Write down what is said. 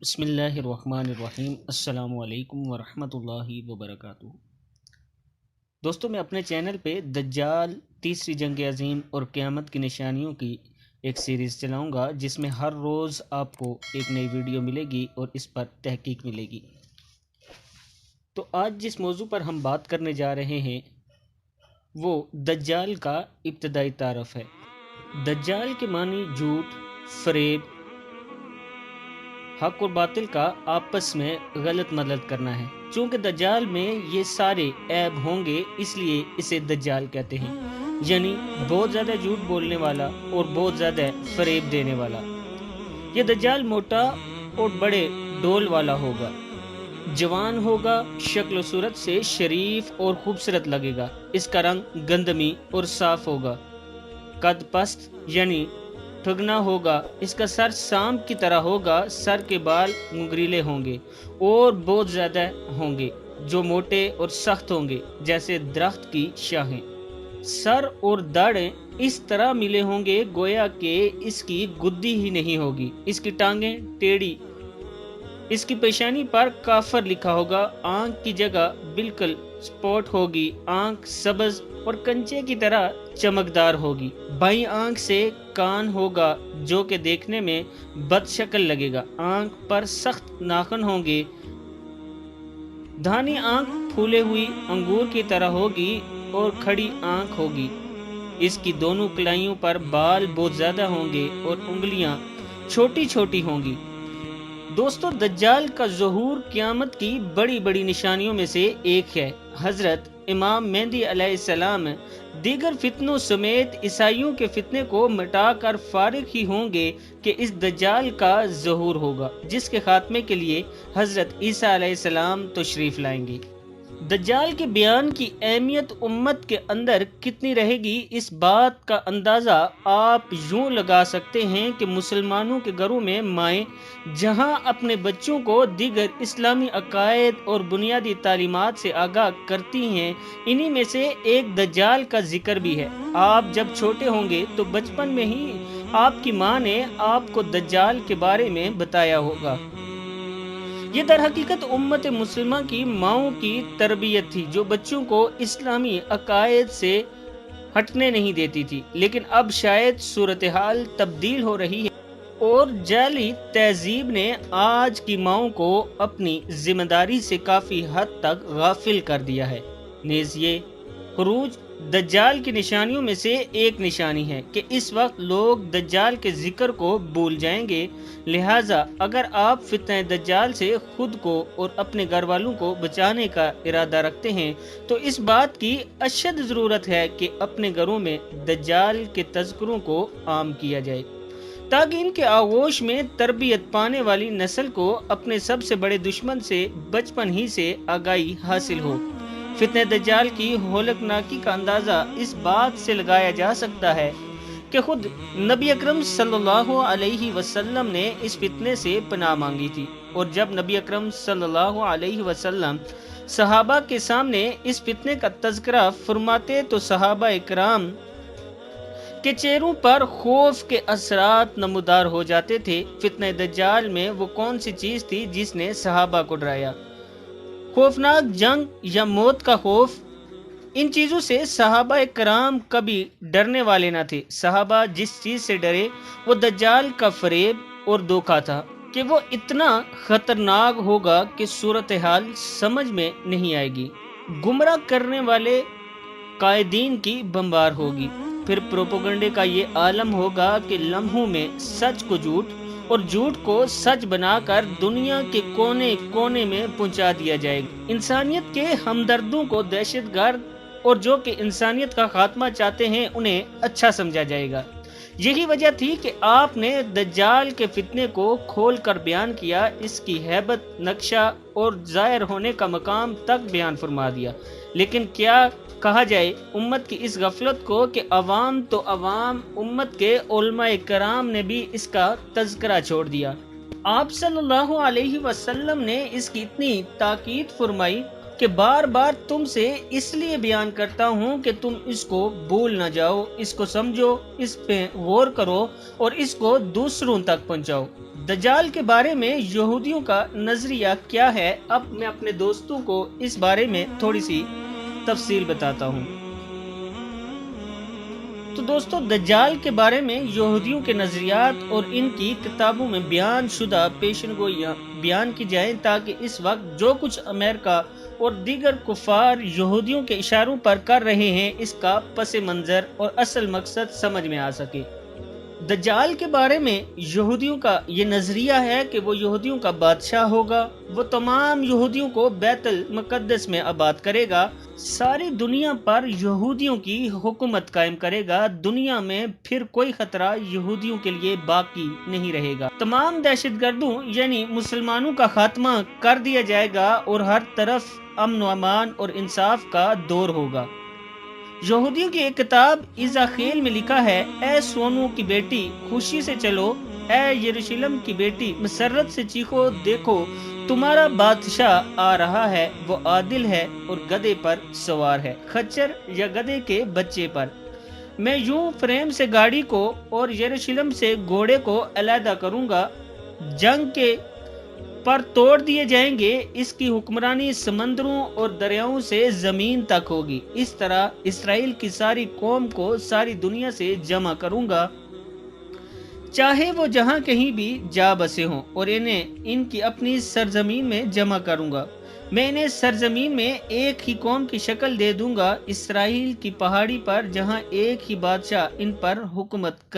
بسم اللہ الرحمن الرحیم۔ السلام علیکم ورحمۃ اللہ وبرکاتہ۔ دوستو، میں اپنے چینل پہ دجال، تیسری جنگ عظیم اور قیامت کی نشانیوں کی ایک سیریز چلاؤں گا، جس میں ہر روز آپ کو ایک نئی ویڈیو ملے گی اور اس پر تحقیق ملے گی۔ تو آج جس موضوع پر ہم بات کرنے جا رہے ہیں وہ دجال کا ابتدائی تعارف ہے۔ دجال کے معنی جھوٹ، فریب، حق اور باطل کا آپس میں غلط مدد کرنا ہے۔ چونکہ دجال میں یہ سارے عیب ہوں گے، اس لیے اسے دجال کہتے ہیں، یعنی بہت زیادہ جھوٹ بولنے والا اور بہت زیادہ فریب دینے والا۔ یہ دجال موٹا اور بڑے ڈول والا ہوگا، جوان ہوگا، شکل و صورت سے شریف اور خوبصورت لگے گا۔ اس کا رنگ گندمی اور صاف ہوگا، قد پست یعنی ٹھگنا ہوگا، اس کا سر سام کی طرح ہوگا، سر کے بال منگریلے ہوں گے اور بہت زیادہ ہوں گے، جو موٹے اور سخت ہوں گے جیسے درخت کی شاخیں۔ سر اور داڑھیں اس طرح ملے ہوں گے گویا کہ اس کی گدی ہی نہیں ہوگی، اس کی ٹانگیں ٹیڑھی، اس کی پیشانی پر کافر لکھا ہوگا، آنکھ کی جگہ بالکل سپوٹ ہوگی، آنکھ سبز اور کنچے کی طرح چمکدار ہوگی، بائیں آنکھ سے کان ہوگا جو کہ دیکھنے میں بد شکل لگے گا، آنکھ پر سخت ناخن ہوں گے، دھانی آنکھ پھولے ہوئی انگور کی طرح ہوگی اور کھڑی آنکھ ہوگی، اس کی دونوں کلائیوں پر بال بہت زیادہ ہوں گے اور انگلیاں چھوٹی چھوٹی ہوں گی۔ دوستو، دجال کا ظہور قیامت کی بڑی بڑی نشانیوں میں سے ایک ہے۔ حضرت امام مہدی علیہ السلام دیگر فتنوں سمیت عیسائیوں کے فتنے کو مٹا کر فارغ ہی ہوں گے کہ اس دجال کا ظہور ہوگا، جس کے خاتمے کے لیے حضرت عیسیٰ علیہ السلام تشریف لائیں گے۔ دجال کے بیان کی اہمیت امت کے اندر کتنی رہے گی، اس بات کا اندازہ آپ یوں لگا سکتے ہیں کہ مسلمانوں کے گھروں میں مائیں جہاں اپنے بچوں کو دیگر اسلامی عقائد اور بنیادی تعلیمات سے آگاہ کرتی ہیں، انہی میں سے ایک دجال کا ذکر بھی ہے۔ آپ جب چھوٹے ہوں گے تو بچپن میں ہی آپ کی ماں نے آپ کو دجال کے بارے میں بتایا ہوگا۔ یہ در حقیقت امت مسلمہ کی ماؤں کی تربیت تھی، جو بچوں کو اسلامی عقائد سے ہٹنے نہیں دیتی تھی۔ لیکن اب شاید صورتحال تبدیل ہو رہی ہے اور جعلی تہذیب نے آج کی ماؤں کو اپنی ذمہ داری سے کافی حد تک غافل کر دیا ہے۔ نیز یہ خروج دجال کی نشانیوں میں سے ایک نشانی ہے کہ اس وقت لوگ دجال کے ذکر کو بھول جائیں گے، لہٰذا اگر آپ فتنہ دجال سے خود کو اور اپنے گھر والوں کو بچانے کا ارادہ رکھتے ہیں تو اس بات کی اشد ضرورت ہے کہ اپنے گھروں میں دجال کے تذکروں کو عام کیا جائے، تاکہ ان کے آغوش میں تربیت پانے والی نسل کو اپنے سب سے بڑے دشمن سے بچپن ہی سے آگاہی حاصل ہو۔ فتنہ دجال کی ہولناکی کا اندازہ اس بات سے لگایا جا سکتا ہے کہ خود نبی اکرم صلی اللہ علیہ وسلم نے اس فتنے سے پناہ مانگی تھی، اور جب نبی اکرم صلی اللہ علیہ وسلم صحابہ کے سامنے اس فتنے کا تذکرہ فرماتے تو صحابہ اکرام کے چہروں پر خوف کے اثرات نمودار ہو جاتے تھے۔ فتنہ دجال میں وہ کون سی چیز تھی جس نے صحابہ کو ڈرایا؟ خوفناک جنگ یا موت کا خوف؟ ان چیزوں سے صحابہ کرام کبھی ڈرنے والے نہ تھے۔ صحابہ جس چیز سے ڈرے وہ دجال کا فریب اور دھوکہ تھا کہ وہ اتنا خطرناک ہوگا کہ صورتحال سمجھ میں نہیں آئے گی، گمراہ کرنے والے قائدین کی بمبار ہوگی، پھر پروپیگنڈے کا یہ عالم ہوگا کہ لمحوں میں سچ کو جھوٹ اور جھوٹ کو سچ بنا کر دنیا کے کونے کونے میں پہنچا دیا جائے گا۔ انسانیت کے ہمدردوں کو دہشت گرد اور جو کہ انسانیت کا خاتمہ چاہتے ہیں انہیں اچھا سمجھا جائے گا۔ یہی وجہ تھی کہ آپ نے دجال کے فتنے کو کھول کر بیان کیا، اس کی ہیبت، نقشہ اور ظاہر ہونے کا مقام تک بیان فرما دیا۔ لیکن کیا کہا جائے امت کی اس غفلت کو کہ عوام تو عوام، امت کے علماء کرام نے بھی اس کا تذکرہ چھوڑ دیا۔ آپ صلی اللہ علیہ وسلم نے اس کی اتنی تاکید فرمائی کہ بار بار تم سے اس لیے بیان کرتا ہوں کہ تم اس کو بھول نہ جاؤ، اس کو سمجھو، اس پہ غور کرو اور اس کو دوسروں تک پہنچاؤ۔ دجال کے بارے میں یہودیوں کا نظریہ کیا ہے؟ اب میں اپنے دوستوں کو اس بارے میں تھوڑی سی تفصیل بتاتا ہوں۔ تو دوستو، دجال کے بارے میں یہودیوں کے نظریات اور ان کی کتابوں میں بیان شدہ پیشن گوئیاں بیان کی جائیں تاکہ اس وقت جو کچھ امریکہ اور دیگر کفار یہودیوں کے اشاروں پر کر رہے ہیں اس کا پس منظر اور اصل مقصد سمجھ میں آ سکے۔ دجال کے بارے میں یہودیوں کا یہ نظریہ ہے کہ وہ یہودیوں کا بادشاہ ہوگا، وہ تمام یہودیوں کو بیت المقدس میں آباد کرے گا، ساری دنیا پر یہودیوں کی حکومت قائم کرے گا، دنیا میں پھر کوئی خطرہ یہودیوں کے لیے باقی نہیں رہے گا، تمام دہشت گردوں یعنی مسلمانوں کا خاتمہ کر دیا جائے گا اور ہر طرف امن و امان اور انصاف کا دور ہوگا۔ یہودیوں کی ایک کتاب ایزاخیل میں لکھا ہے، اے سونو کی بیٹی خوشی سے چلو، اے یروشلم کی بیٹی مسرت سے چیخو، دیکھو تمہارا بادشاہ آ رہا ہے، وہ عادل ہے اور گدھے پر سوار ہے، خچر یا گدھے کے بچے پر۔ میں یوں فریم سے گاڑی کو اور یروشلم سے گھوڑے کو علیحدہ کروں گا، جنگ کے پر توڑ دیے جائیں گے، اس کی حکمرانی سمندروں اور دریاؤں سے زمین تک ہوگی، اس طرح اسرائیل کی ساری قوم کو ساری دنیا سے جمع کروں گا، چاہے وہ جہاں کہیں بھی جا بسے ہوں، اور انہیں ان کی اپنی سرزمین میں جمع کروں گا، میں انہیں سرزمین میں ایک ہی قوم کی شکل دے دوں گا، اسرائیل کی پہاڑی پر، جہاں ایک ہی بادشاہ ان پر حکومت